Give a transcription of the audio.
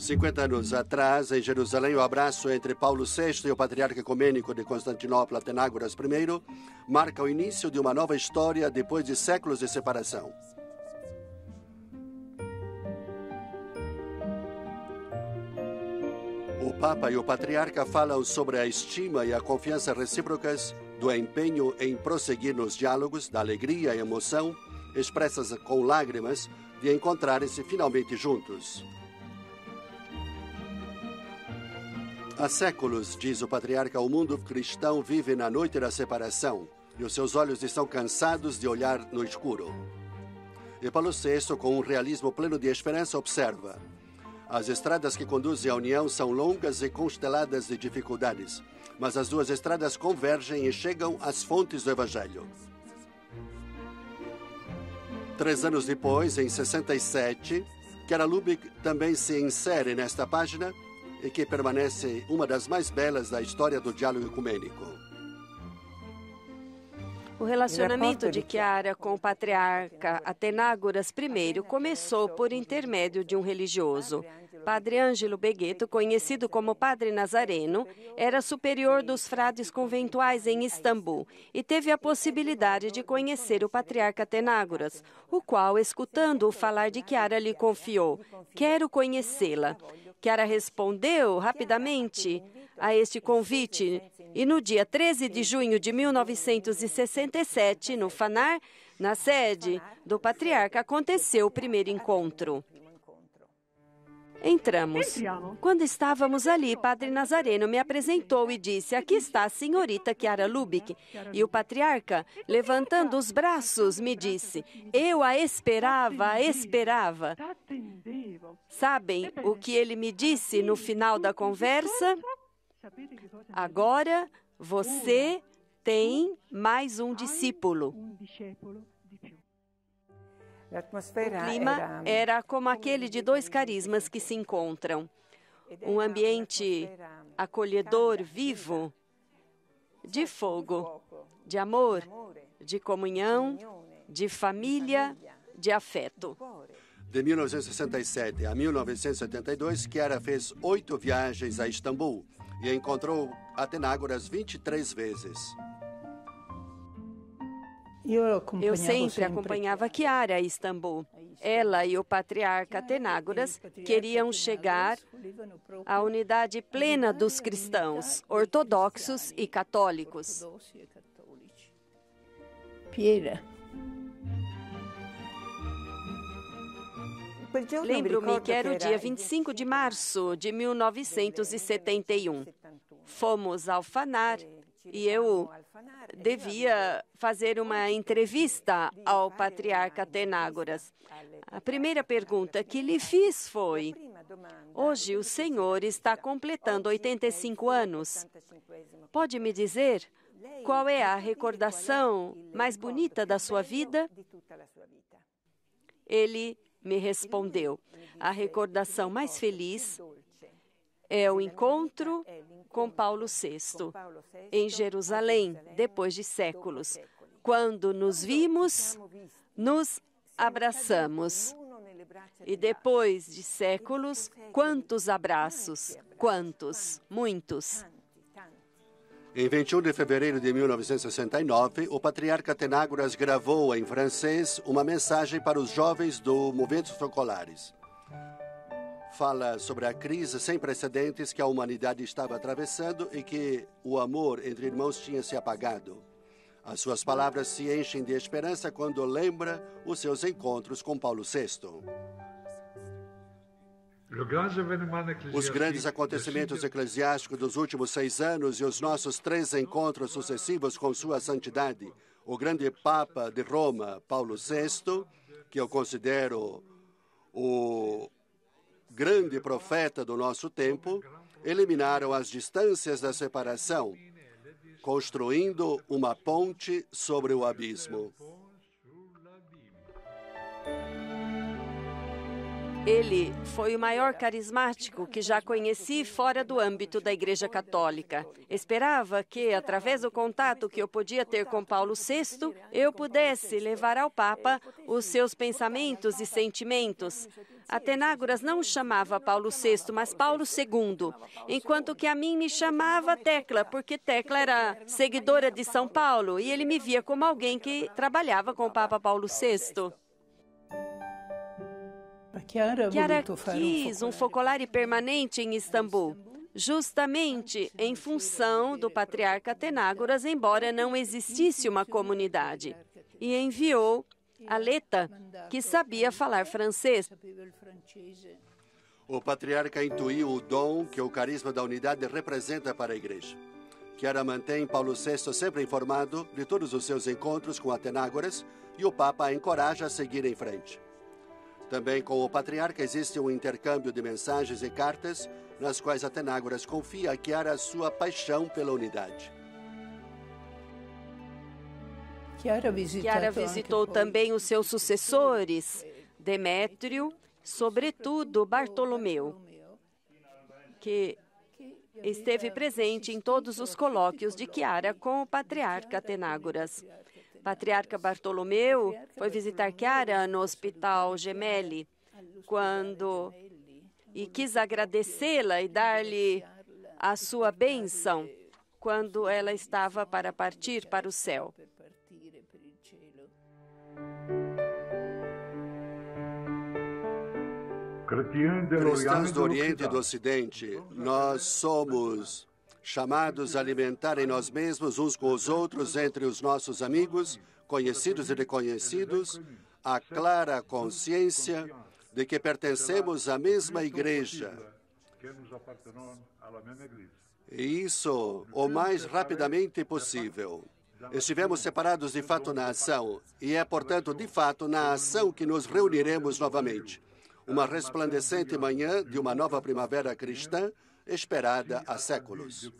50 anos atrás, em Jerusalém, o abraço entre Paulo VI e o patriarca ecumênico de Constantinopla, Atenágoras I, marca o início de uma nova história depois de séculos de separação. O Papa e o Patriarca falam sobre a estima e a confiança recíprocas, do empenho em prosseguir nos diálogos, da alegria e emoção, expressas com lágrimas, de encontrarem-se finalmente juntos. Há séculos, diz o Patriarca, o mundo cristão vive na noite da separação e os seus olhos estão cansados de olhar no escuro. E Paulo VI, com um realismo pleno de esperança, observa: as estradas que conduzem à união são longas e consteladas de dificuldades, mas as duas estradas convergem e chegam às fontes do Evangelho. 3 anos depois, em 67, Chiara Lubich também se insere nesta página e que permanece uma das mais belas da história do diálogo ecumênico. O relacionamento de Chiara com o patriarca Atenágoras I começou por intermédio de um religioso. Padre Ângelo Beghetto, conhecido como Padre Nazareno, era superior dos frades conventuais em Istambul e teve a possibilidade de conhecer o patriarca Atenágoras, o qual, escutando-o falar de Chiara, lhe confiou: "Quero conhecê-la." Chiara respondeu rapidamente a este convite e no dia 13 de junho de 1967, no Fanar, na sede do patriarca, aconteceu o primeiro encontro. Entramos. Quando estávamos ali, Padre Nazareno me apresentou e disse: "Aqui está a senhorita Chiara Lubich." E o patriarca, levantando os braços, me disse: "Eu a esperava, esperava." Sabem o que ele me disse no final da conversa? "Agora você tem mais um discípulo." O clima era como aquele de 2 carismas que se encontram. Um ambiente acolhedor, vivo, de fogo, de amor, de comunhão, de família, de afeto. De 1967 a 1972, Chiara fez 8 viagens a Istambul e encontrou Atenágoras 23 vezes. Eu sempre acompanhava Chiara a Istambul. Ela e o patriarca Atenágoras queriam chegar à unidade plena dos cristãos, ortodoxos e católicos. Lembro-me que era o dia 25 de março de 1971. Fomos ao Fanar e eu devia fazer uma entrevista ao patriarca Atenágoras. A primeira pergunta que lhe fiz foi: "Hoje o senhor está completando 85 anos. Pode me dizer qual é a recordação mais bonita da sua vida?" Ele me respondeu: "A recordação mais feliz é o encontro com Paulo VI, em Jerusalém, depois de séculos. Quando nos vimos, nos abraçamos. E depois de séculos, quantos abraços, quantos, muitos." Em 21 de fevereiro de 1969, o patriarca Atenágoras gravou em francês uma mensagem para os jovens do Movimentos Focolares. Fala sobre a crise sem precedentes que a humanidade estava atravessando e que o amor entre irmãos tinha se apagado. As suas palavras se enchem de esperança quando lembra os seus encontros com Paulo VI. Os grandes acontecimentos eclesiásticos dos últimos 6 anos e os nossos 3 encontros sucessivos com Sua Santidade, o grande Papa de Roma, Paulo VI, que eu considero o grande profeta do nosso tempo, eliminaram as distâncias da separação, construindo uma ponte sobre o abismo. Ele foi o maior carismático que já conheci fora do âmbito da Igreja Católica. Esperava que, através do contato que eu podia ter com Paulo VI, eu pudesse levar ao Papa os seus pensamentos e sentimentos. Atenágoras não chamava Paulo VI, mas Paulo II, enquanto que a mim me chamava Tecla, porque Tecla era seguidora de São Paulo e ele me via como alguém que trabalhava com o Papa Paulo VI. Chiara quis um focolare permanente em Istambul, justamente em função do patriarca Atenágoras, embora não existisse uma comunidade, e enviou a Leta, que sabia falar francês. O patriarca intuiu o dom que o carisma da unidade representa para a Igreja. Chiara mantém Paulo VI sempre informado de todos os seus encontros com Atenágoras e o Papa a encoraja a seguir em frente. Também com o patriarca existe um intercâmbio de mensagens e cartas, nas quais Atenágoras confia a Chiara sua paixão pela unidade. Chiara visitou também os seus sucessores, Demétrio, sobretudo Bartolomeu, que esteve presente em todos os colóquios de Chiara com o patriarca Atenágoras. Patriarca Bartolomeu foi visitar Chiara no Hospital Gemelli e quis agradecê-la e dar-lhe a sua bênção quando ela estava para partir para o céu. Cristãos do Oriente e do Ocidente, nós somos chamados a alimentar em nós mesmos, uns com os outros, entre os nossos amigos, conhecidos e desconhecidos, a clara consciência de que pertencemos à mesma igreja. E isso o mais rapidamente possível. Estivemos separados de fato na ação, e é, portanto, de fato, na ação que nos reuniremos novamente. Uma resplandecente manhã de uma nova primavera cristã, esperada há séculos.